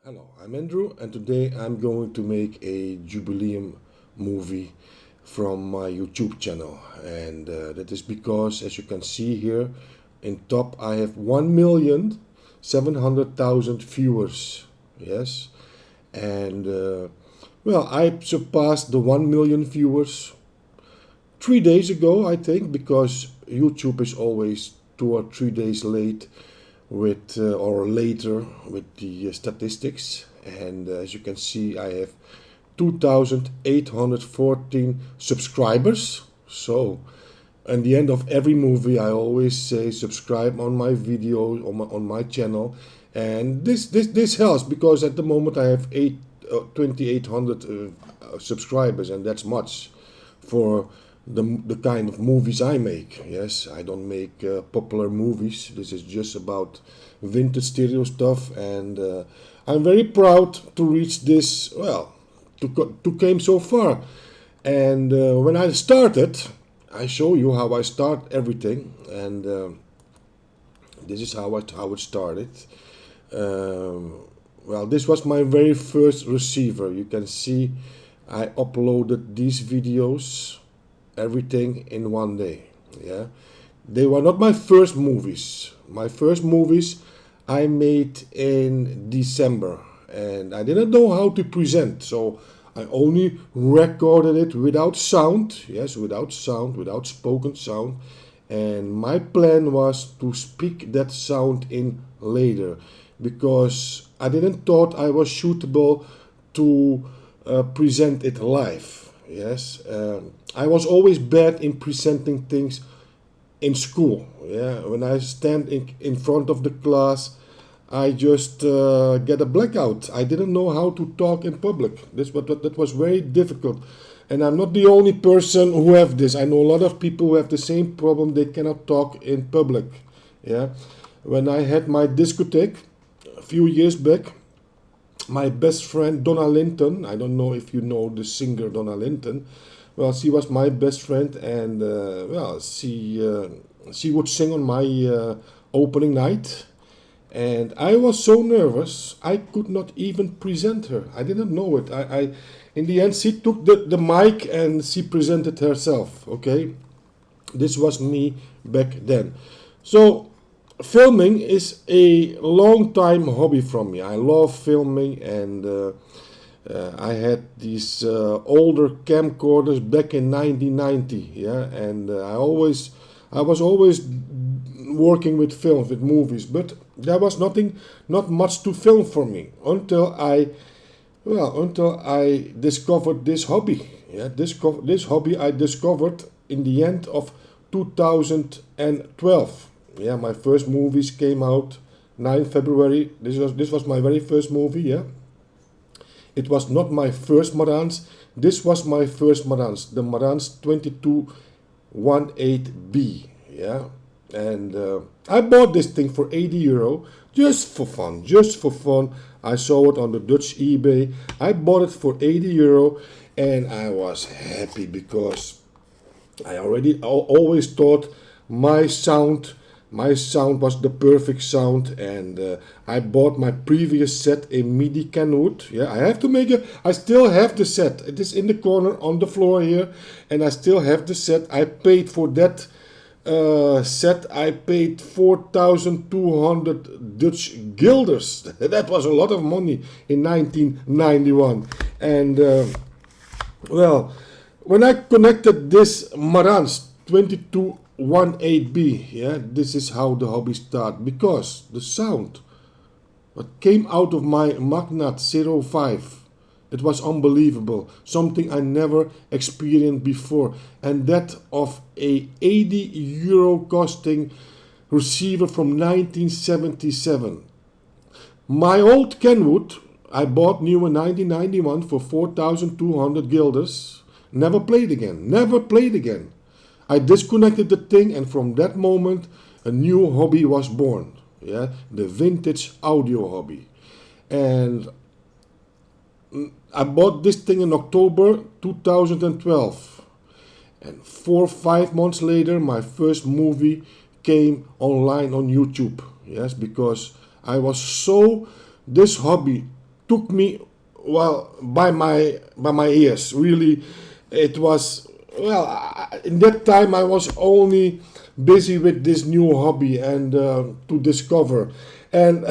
Hello, I'm Andrew, and today I'm going to make a jubileum movie from my YouTube channel. And that is because, as you can see here in top, I have 1,700,000 viewers. Yes, and well, I surpassed the 1 million viewers 3 days ago, I think, because YouTube is always 2 or 3 days late with or later with the statistics. And as you can see, I have 2,814 subscribers. So at the end of every movie I always say subscribe on my video on my channel, and this helps because at the moment I have 2,800 subscribers, and that's much for the kind of movies I make. Yes, I don't make popular movies. This is just about vintage stereo stuff, and I'm very proud to reach this, well, to came so far. And when I started, I show you how I start everything, and this is how it started. Well, this was my very first receiver. You can see I uploaded these videos, everything in one day. Yeah, they were not my first movies. My first movies I made in December, and I didn't know how to present, so I only recorded it without sound. Yes, without sound, without spoken sound. And my plan was to speak that sound in later, because I didn't thought I was suitable to present it live. Yes, I was always bad in presenting things in school. Yeah, when I stand in front of the class, I just get a blackout. I didn't know how to talk in public. That was very difficult, and I'm not the only person who have this. I know a lot of people who have the same problem. They cannot talk in public. Yeah, when I had my discotheque a few years back, my best friend Donna Linton, I don't know if you know the singer Donna Linton. Well, she was my best friend, and well, she would sing on my opening night, and I was so nervous I could not even present her. I didn't know it. I in the end she took the mic and she presented herself. Okay, this was me back then. So filming is a long time hobby from me. I love filming, and I had these older camcorders back in 1990. Yeah, and I was always working with films, with movies, but there was not much to film for me until until I discovered this hobby. Yeah, this hobby I discovered in the end of 2012. Yeah, my first movies came out 9 February. This was my very first movie. Yeah, it was not my first Marantz. This was my first Marantz, the Marantz 2218B. Yeah, and I bought this thing for €80 just for fun. Just for fun. I saw it on the Dutch eBay. I bought it for €80, and I was happy because I always thought my sound was the perfect sound, and I bought my previous set, a MIDI Canute. Yeah, I still have the set. It is in the corner on the floor here, and I still have the set. I paid for that set. I paid 4,200 Dutch guilders. That was a lot of money in 1991. And well, when I connected this Marantz 2218B, yeah, this is how the hobby started, because the sound that came out of my Magnat 05, it was unbelievable, something I never experienced before, and that of a €80 costing receiver from 1977. My old Kenwood I bought new in 1991 for 4,200 guilders. Never played again. Never played again. I disconnected the thing, and from that moment a new hobby was born. Yeah, the vintage audio hobby. And I bought this thing in October 2012. And 4 or 5 months later, my first movie came online on YouTube. Yes, because I was so, this hobby took me, well, by my ears. Really, it was, well, in that time I was only busy with this new hobby and to discover. And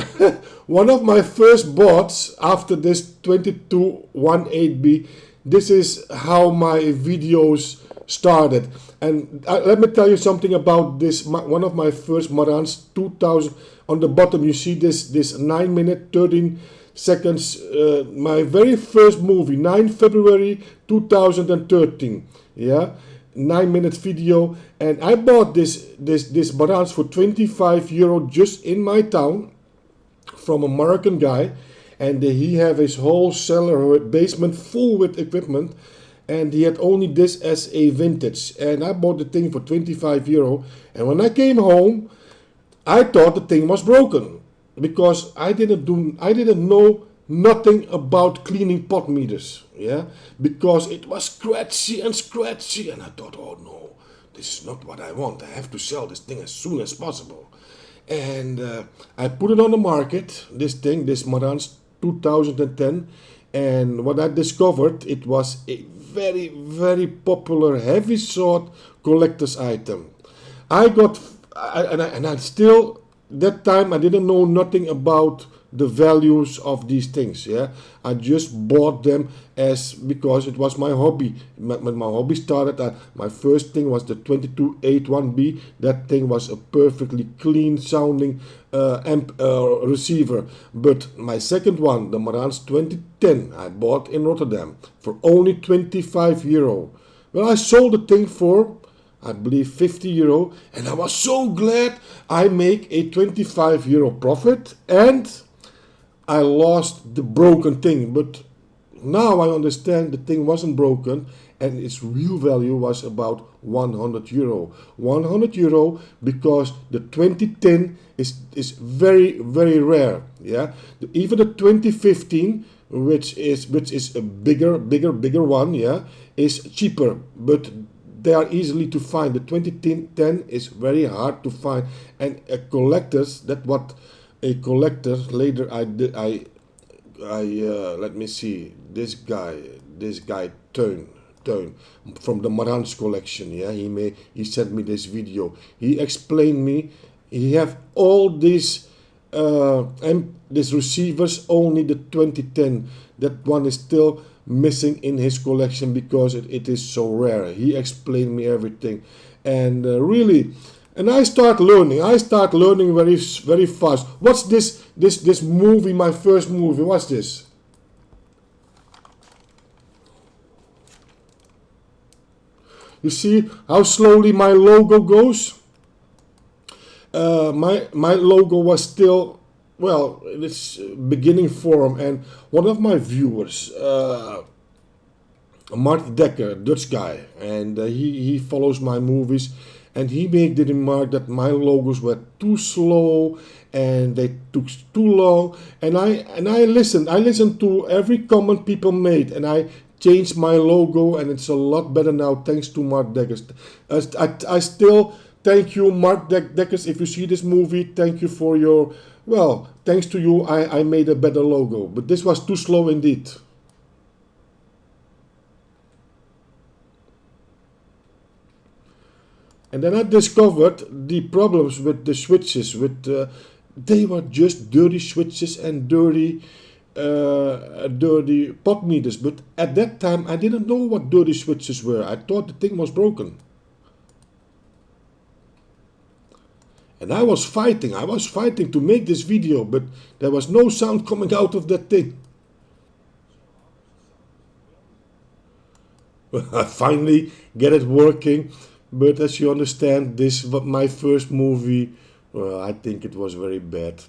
one of my first bots after this 2218B, this is how my videos started. And let me tell you something about this. One of my first Marantz 2000. On the bottom you see this 9 minute 13 seconds. My very first movie, 9 February 2013. Yeah, 9 minute video, and I bought this Marantz for €25 just in my town from a Moroccan guy, and he have his whole cellar basement full with equipment, and he had only this as a vintage, and I bought the thing for €25. And when I came home, I thought the thing was broken because I didn't know nothing about cleaning pot meters. Yeah, because it was scratchy, and I thought, oh no, this is not what I want. I have to sell this thing as soon as possible. And I put it on the market, this Marantz 2010, and what I discovered, it was a very, very popular, heavy sought collector's item. I still, that time I didn't know nothing about the values of these things. Yeah, I just bought them because it was my hobby. When my hobby started, my first thing was the 2281B. That thing was a perfectly clean sounding receiver. But my second one, the Marantz 2010, I bought in Rotterdam for only €25. Well, I sold the thing for, I believe, €50, and I was so glad. I make a €25 profit, and I lost the broken thing. But now I understand the thing wasn't broken, and its real value was about €100. €100 because the 2010 is very, very rare. Yeah, even the 2015, which is a bigger one, yeah, is cheaper, but they are easily to find. The 2010 is very hard to find, and a collector's, that what a collector later let me see, this guy Teun from the Marantz collection. Yeah, he sent me this video. He explained me he have all these and these receivers, only the 2010. That one is still missing in his collection because it is so rare. He explained me everything, and really, and I start learning very, very fast. What's this movie, my first movie? What's this? You see how slowly my logo goes? My logo was still, well, in its beginning form, and one of my viewers, Mart Dekker, Dutch guy, and he follows my movies, and he made the remark that my logos were too slow and they took too long, and I listened to every comment people made, and I changed my logo, and it's a lot better now thanks to Mart Dekkers. I still thank you, Mart Dekkers. If you see this movie, thank you for your, well, thanks to you I made a better logo, but this was too slow indeed. And then I discovered the problems with the switches. They were just dirty switches and dirty pot meters. But at that time, I didn't know what dirty switches were. I thought the thing was broken. And I was fighting to make this video, but there was no sound coming out of that thing. I finally get it working. But as you understand, this was my first movie. Well, I think it was very bad.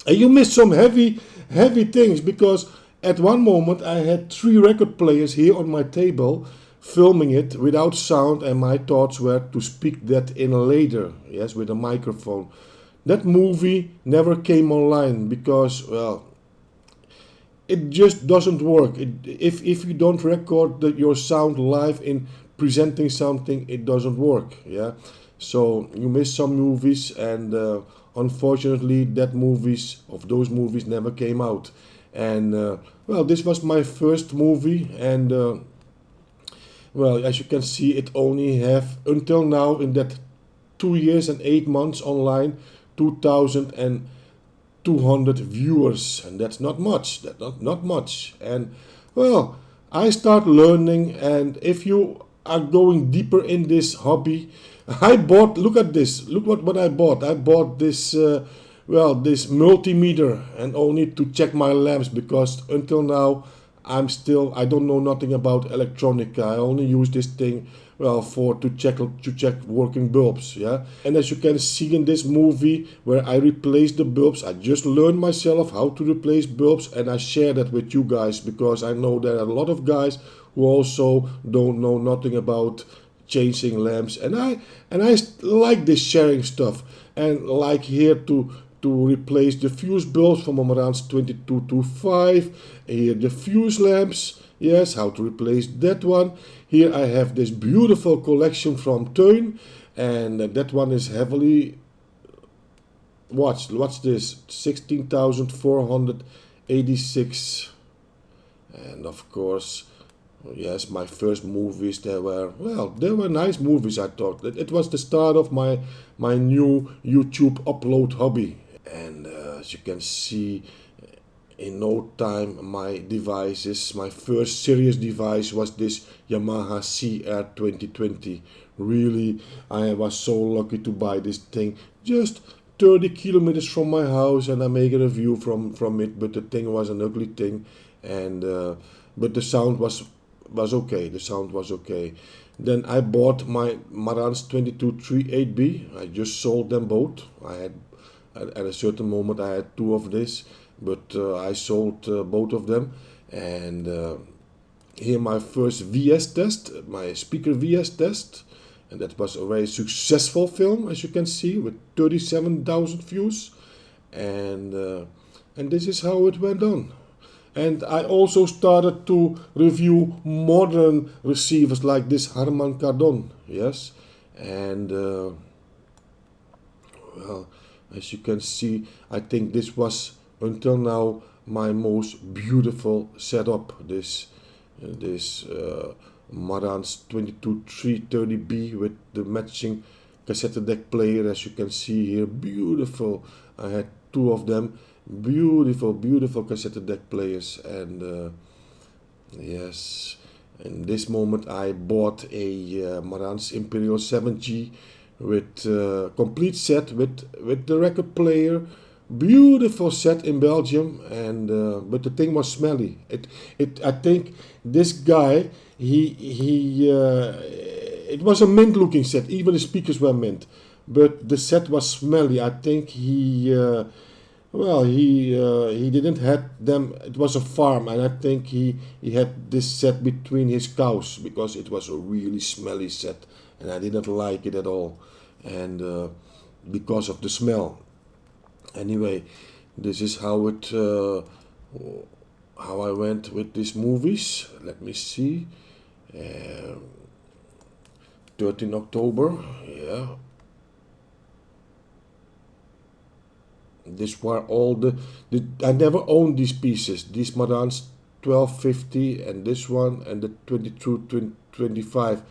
And you missed some heavy things, because at one moment I had 3 record players here on my table filming it without sound, and my thoughts were to speak that in later, yes, with a microphone. That movie never came online because, well, it just doesn't work. If you don't record your sound live in presenting something, it doesn't work. Yeah, so you miss some movies, and unfortunately those movies never came out. And well, this was my first movie, and well, as you can see, it only have until now, in that 2 years and 8 months online, 2,200 viewers, and that's not much. That's not much. And well, I start learning, and if you are going deeper in this hobby, I bought. Look at this. Look what I bought. I bought this. Well, this multimeter, and only to check my lamps, because until now I don't know nothing about electronica. I only use this thing, well, for to check working bulbs, yeah. And as you can see in this movie where I replace the bulbs, I just learned myself how to replace bulbs, and I share that with you guys, because I know there are a lot of guys who also don't know nothing about changing lamps, and I like this sharing stuff, and like here to replace the fuse bulbs from Marantz 2225. Here the fuse lamps, yes, how to replace that one. Here I have this beautiful collection from Teun, and that one is heavily watched. Watch this, 16,486. And of course, yes, my first movies, they were nice movies. I thought it was the start of my new YouTube upload hobby. And as you can see, in no time my first serious device was this Yamaha CR 2020. Really, I was so lucky to buy this thing just 30 kilometers from my house, and I make a review from it, but the thing was an ugly thing, and but the sound was okay. The sound was okay. Then I bought my Marantz 2238B. I just sold them both. I had at a certain moment I had two of this, but I sold both of them. And here my first VS test, my speaker VS test, and that was a very successful film, as you can see, with 37,000 views. And this is how it went on. And I also started to review modern receivers like this Harman Kardon, yes. And well, as you can see, I think this was until now my most beautiful setup. This Marantz 22330B with the matching cassette deck player, as you can see here, beautiful. I had two of them, beautiful cassette deck players. And yes, in this moment I bought a Marantz Imperial 7G with complete set with the record player, beautiful set in Belgium. And but the thing was smelly. I think this guy, it was a mint looking set, even the speakers were mint, but the set was smelly. I think he didn't have them. It was a farm, and I think he had this set between his cows, because it was a really smelly set, and I didn't like it at all, and because of the smell. Anyway, this is how I went with these movies. Let me see. 13 October, yeah. These were all I never owned these pieces. These Marantz 1250 and this one and the 2225.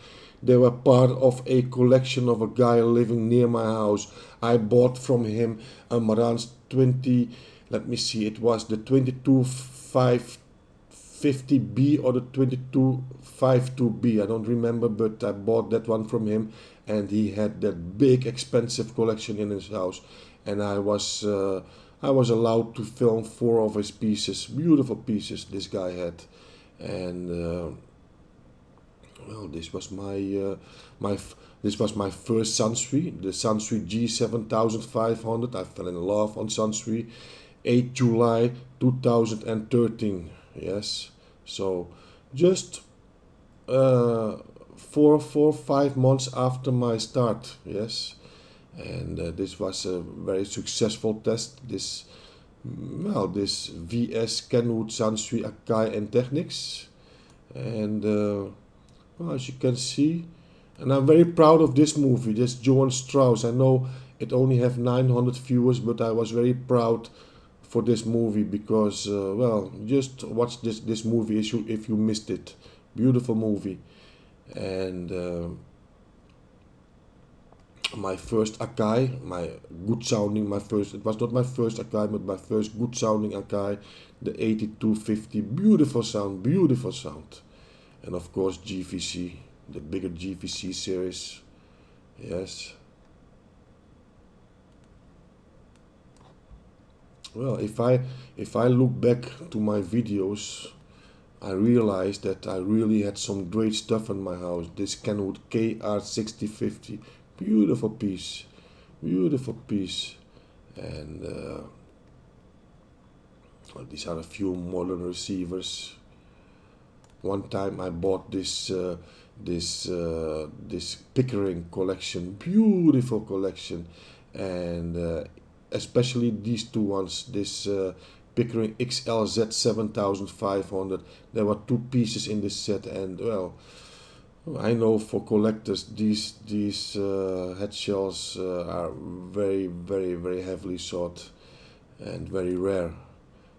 They were part of a collection of a guy living near my house. I bought from him a Marantz 20, let me see, it was the 22550B or the 2252B. I don't remember, but I bought that one from him, and he had that big expensive collection in his house. And I was allowed to film 4 of his pieces, beautiful pieces this guy had. And well, this was my first Sansui, the Sansui G7500. I fell in love on Sansui, 8 July 2013. Yes, so just 5 months after my start. Yes. And this was a very successful test. This VS Kenwood Sansui Akai and Technics. And well, as you can see, and I'm very proud of this movie, this Johann Strauss. I know it only have 900 viewers, but I was very proud for this movie, because well, just watch this movie if you missed it. Beautiful movie. And my first Akai, my good sounding, it was not my first Akai, but my first good sounding Akai, the 8250, beautiful sound, beautiful sound. And of course GVC, the bigger GVC series, yes. Well, if I look back to my videos, I realized that I really had some great stuff in my house. This Kenwood KR6050, beautiful piece, beautiful piece. And well, these are a few modern receivers. One time I bought this Pickering collection, beautiful collection, and especially these two ones, this Pickering XLZ 7500. There were two pieces in this set, and well, I know for collectors these head shells are very heavily sought and very rare.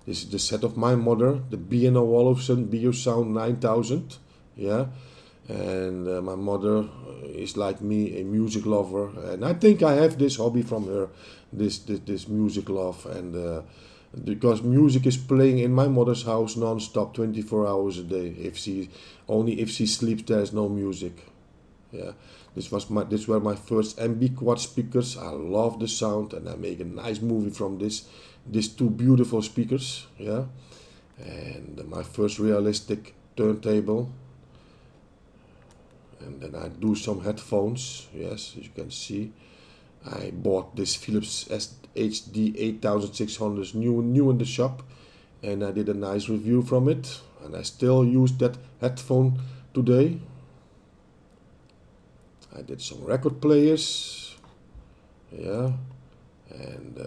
This is the set of my mother, the B&O Wolfson Biosound 9000, yeah. And my mother is like me, a music lover, and I think I have this hobby from her, this music love, and because music is playing in my mother's house non-stop, 24 hours a day. If she sleeps, there is no music. Yeah, this were my first MB quad speakers. I love the sound, and I make a nice movie from these two beautiful speakers. Yeah, and my first realistic turntable. And then I do some headphones. Yes, as you can see, I bought this Philips HD 8600 new in the shop, and I did a nice review from it, and I still use that headphone today. I did some record players, yeah, and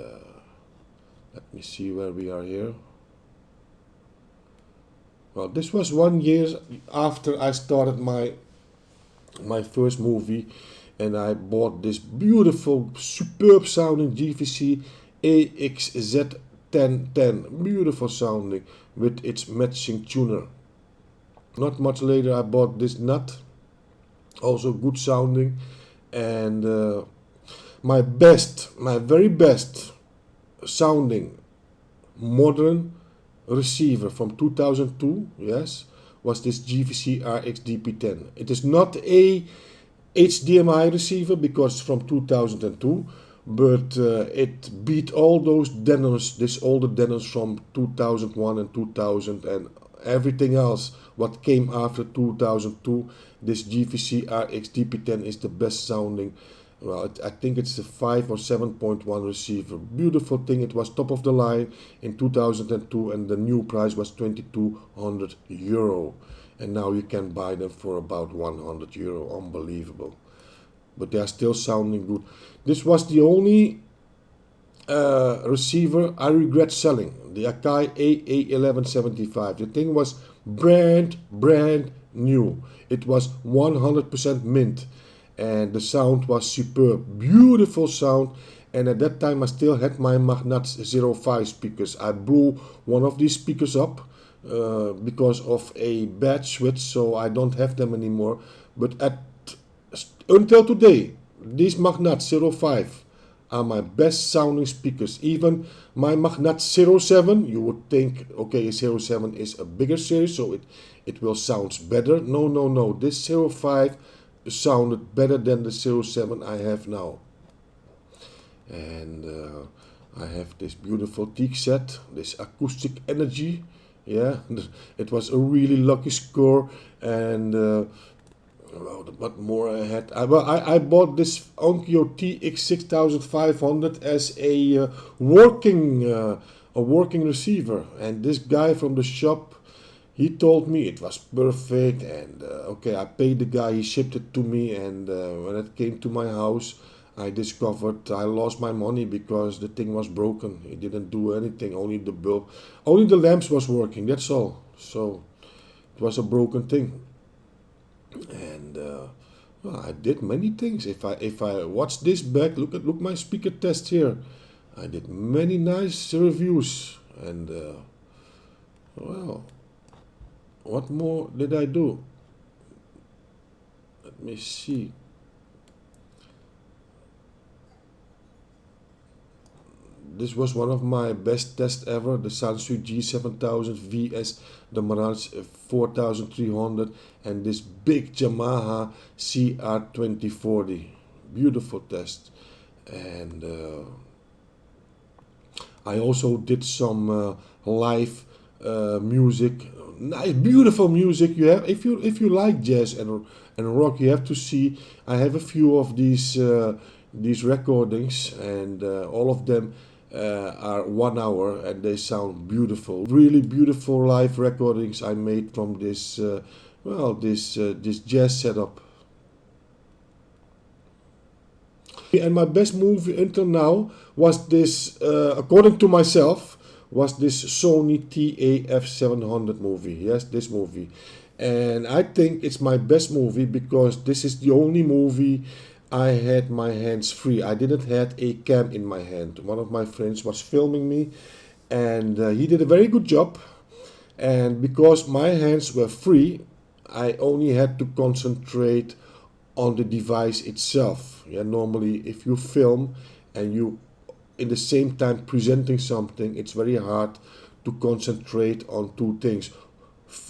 let me see where we are here. Well, this was 1 year after I started my first movie, and I bought this beautiful, superb sounding GVC AXZ1010, beautiful sounding with its matching tuner. Not much later I bought this nut, also good sounding, and my very best sounding modern receiver from 2002, yes, was this GVC RX-DP10. It is not a HDMI receiver because it's from 2002, but it beat all those Denons, this older Denons from 2001 and 2000 and everything else what came after 2002. This GVC RX-DP10 is the best sounding. Well, I think it's a 5 or 7.1 receiver. Beautiful thing. It was top of the line in 2002, and the new price was 2200 euro. And now you can buy them for about 100 euro. Unbelievable. But they are still sounding good. This was the only receiver I regret selling. The Akai AA1175. The thing was brand new. It was 100% mint. And the sound was superb, beautiful sound. And at that time I still had my Magnat 05 speakers. I blew one of these speakers up because of a bad switch, so I don't have them anymore. But until today, these Magnat 05 are my best sounding speakers. Even my Magnat 07, you would think, okay, a 07 is a bigger series, so it will sound better. No, this 05 sounded better than the 07 I have now. And I have this beautiful teak set, this acoustic energy. Yeah, it was a really lucky score. And what more I had? I bought this Onkyo TX6500 as a working receiver. And this guy from the shop, he told me it was perfect, and okay, I paid the guy, he shipped it to me, and when it came to my house, I discovered I lost my money because the thing was broken. It didn't do anything, only the bulb, only the lamps was working, that's all. So it was a broken thing. And well, I did many things. If I watch this back, look my speaker test here. I did many nice reviews, and well, what more did I do? Let me see. This was one of my best tests ever, the Sansui G7000 vs the Marantz 4300 and this big Yamaha CR2040. Beautiful test. And I also did some live music, nice, beautiful music. You have, if you like jazz and rock, you have to see. I have a few of these recordings, and all of them are 1 hour, and they sound beautiful. Really beautiful live recordings I made from this this jazz setup. And my best movie until now was this, according to myself, was this Sony TAF700 movie. Yes, this movie. And I think it's my best movie because this is the only movie I had my hands free. I didn't have a cam in my hand. One of my friends was filming me, and he did a very good job. And because my hands were free, I only had to concentrate on the device itself. Yeah, normally if you film and you in the same time presenting something, it's very hard to concentrate on two things.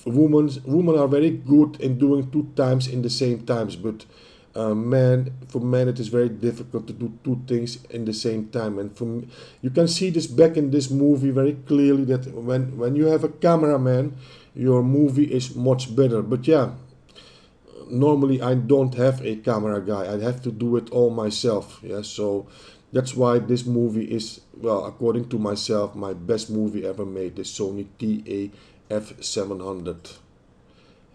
Women are very good in doing two times in the same times, but for men it is very difficult to do two things in the same time. And you can see this back in this movie very clearly, that when you have a cameraman, your movie is much better. But yeah, normally I don't have a camera guy. I have to do it all myself. Yeah, so that's why this movie is, well, according to myself, my best movie ever made, the Sony TAF700.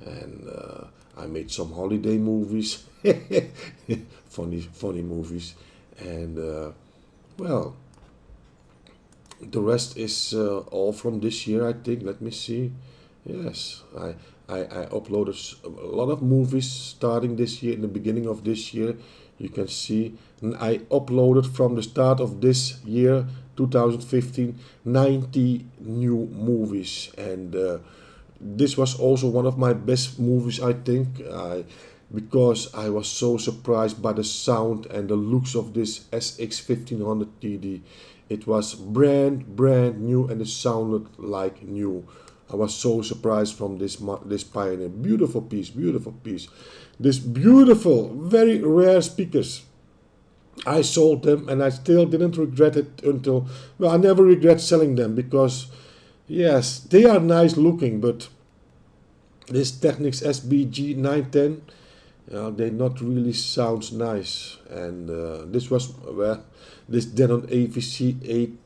And I made some holiday movies, funny movies, and well, the rest is all from this year, I think. Let me see. Yes, I uploaded a lot of movies starting this year, in the beginning of this year. You can see, and I uploaded from the start of this year, 2015, 90 new movies. And this was also one of my best movies, I think, because I was so surprised by the sound and the looks of this SX1500 TD. It was brand new, and it sounded like new. I was so surprised from this Pioneer. Beautiful piece, beautiful piece. This beautiful, very rare speakers. I sold them, and I still didn't regret it until, well, I never regret selling them, because yes, they are nice looking, but this Technics SBG910, they not really sounds nice. And this was, well, this Denon AVC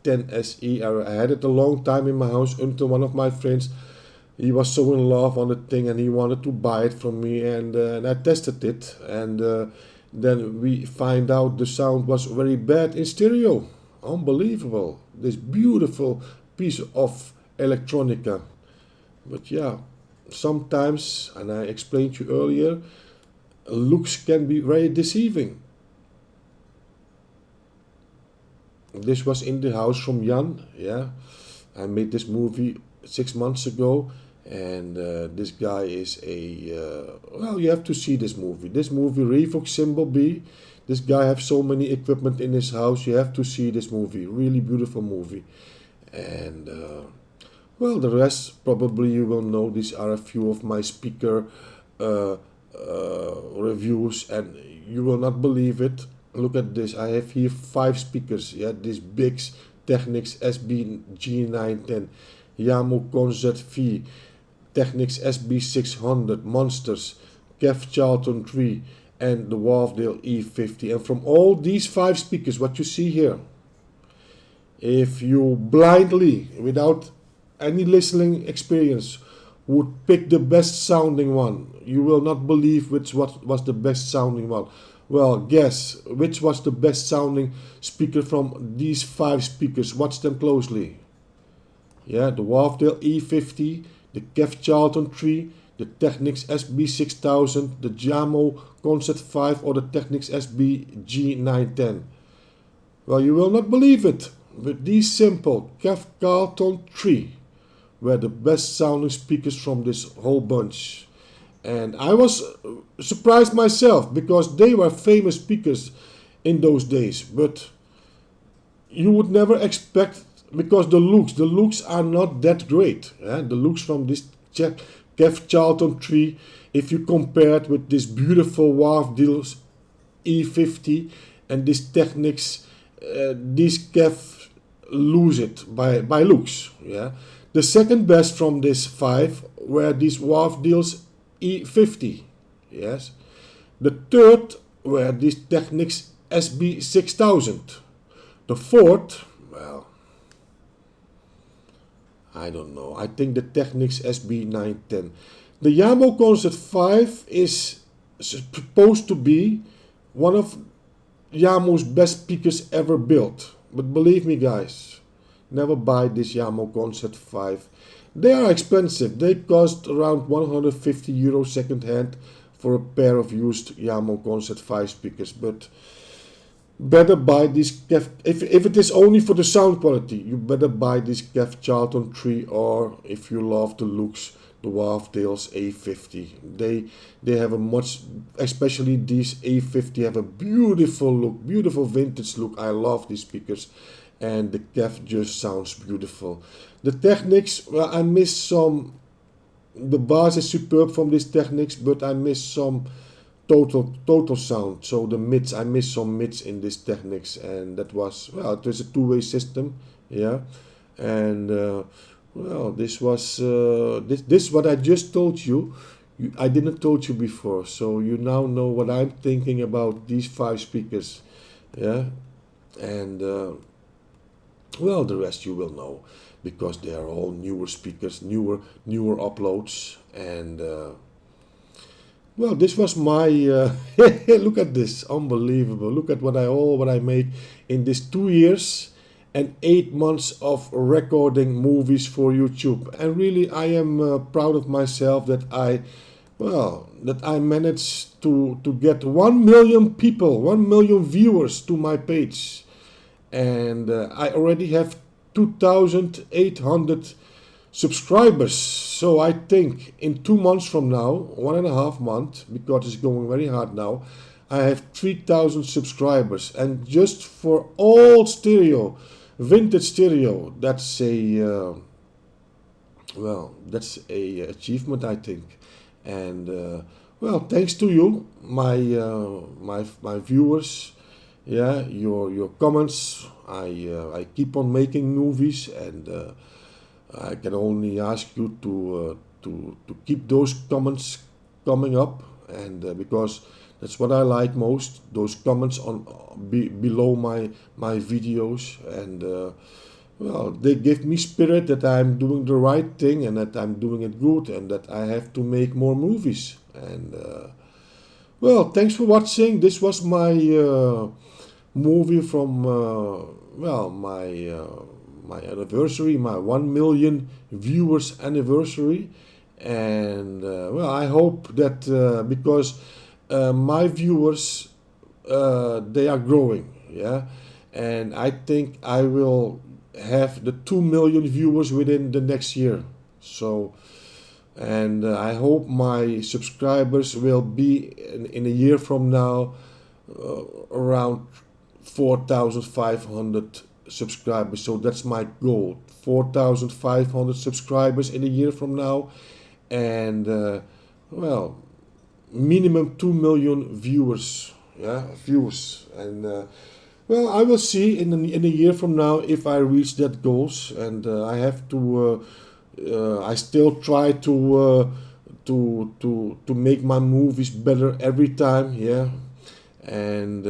A10SE. I had it a long time in my house until one of my friends, he was so in love on the thing and he wanted to buy it from me, and I tested it, and then we find out the sound was very bad in stereo. Unbelievable. This beautiful piece of electronica. But yeah, sometimes, and I explained to you earlier, looks can be very deceiving. This was in the house from Jan. Yeah, I made this movie 6 months ago, and this guy is a well, you have to see this movie. This movie, Revox Symbol B. This guy has so many equipment in his house. You have to see this movie. Really beautiful movie. And well, the rest probably you will know. These are a few of my speaker reviews, and you will not believe it. Look at this. I have here 5 speakers. Yeah, this big Technics SBG910, Yamo Concert V, Technics SB600, Monsters, Kev Charlton 3, and the Wharfdale E50. And from all these 5 speakers, what you see here, if you blindly, without any listening experience, would pick the best sounding one, you will not believe which was the best sounding one. Well, guess which was the best sounding speaker from these 5 speakers. Watch them closely. Yeah, the Wharfdale E50, the Kev Charlton 3, the Technics SB6000, the Jamo Concert 5, or the Technics SB G910. Well, you will not believe it. with these simple Carlton 3 were the best sounding speakers from this whole bunch. And I was surprised myself because they were famous speakers in those days. But you would never expect, because the looks are not that great. The looks from this Kev Charlton 3, if you compare it with this beautiful Wharf Deals E50 and this Technics, these Kev lose it by looks. The second best from this 5 were these Wharf Deals E50. Yes. The third were these Technics SB6000. The fourth, well, I don't know. I think the Technics SB910. The Yamo Concert 5 is supposed to be one of Yamo's best speakers ever built. But believe me guys, never buy this Yamo Concert 5. They are expensive. They cost around 150 euro second hand for a pair of used Yamo Concert 5 speakers. But better buy this Kev, if it is only for the sound quality, you better buy this Kev Charlton 3, or if you love the looks, the Wharfdale's A50. They have a much, especially these A50 have a beautiful look, beautiful vintage look. I love these speakers, and the Kev just sounds beautiful. The Technics, well, I miss some, the bass is superb from this Technics, but I miss some total sound. So the mids, I missed some mids in this Technics, and that was, well, it was a two-way system, and well, this was this what I just told you. I didn't told you before, so you now know what I'm thinking about these 5 speakers, and well, the rest you will know, because they are all newer speakers, newer uploads, and well, this was my look at this, unbelievable. Look at what I made in this 2 years and 8 months of recording movies for YouTube. And really, I am proud of myself that I managed to get 1 million people, 1 million viewers to my page, and I already have 2,800 subscribers. So I think in 2 months from now, 1.5 months, because it's going very hard now, I have 3,000 subscribers. And just for all stereo, vintage stereo, that's a well, that's a achievement, I think. And well, thanks to you, my viewers, your comments. I keep on making movies, and I can only ask you to keep those comments coming up, and because that's what I like most, those comments on below my videos, and well, they give me spirit that I'm doing the right thing and that I'm doing it good and that I have to make more movies. And well, thanks for watching. This was my movie from well, my anniversary, my 1 million viewers anniversary. And well, I hope that because my viewers, they are growing, and I think I will have the 2 million viewers within the next year. So, and I hope my subscribers will be in a year from now around 4,500 subscribers. So that's my goal, 4,500 subscribers in a year from now, and well, minimum 2 million viewers, and well, I will see in a year from now if I reach that goals, and I have to I still try to make my movies better every time, and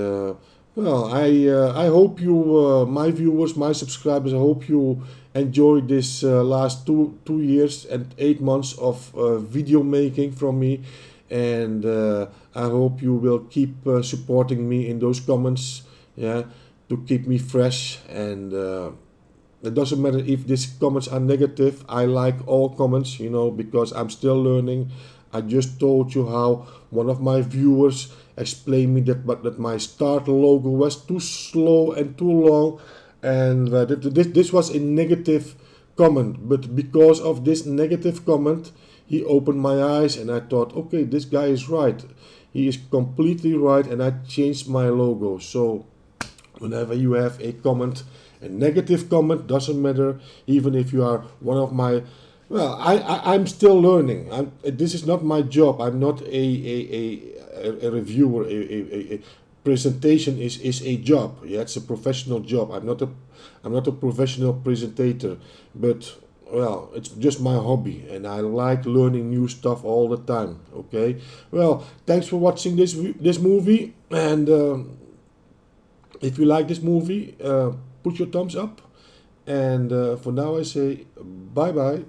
well, I hope you, my viewers, my subscribers, I hope you enjoyed this last two years and 8 months of video making from me, and I hope you will keep supporting me in those comments, to keep me fresh. And it doesn't matter if these comments are negative. I like all comments, because I'm still learning. I just told you how one of my viewers explained me that my start logo was too slow and too long, and this was a negative comment, but because of this negative comment, he opened my eyes, and I thought, okay, this guy is right. He is completely right, and I changed my logo. So whenever you have a comment, a negative comment, doesn't matter, even if you are one of my, well, I'm still learning. This is not my job. I'm not a reviewer. A presentation is a job. Yeah, it's a professional job. I'm not a professional presentator, but well, it's just my hobby, and I like learning new stuff all the time. Okay, well, thanks for watching this movie, and if you like this movie, put your thumbs up. And for now, I say bye bye.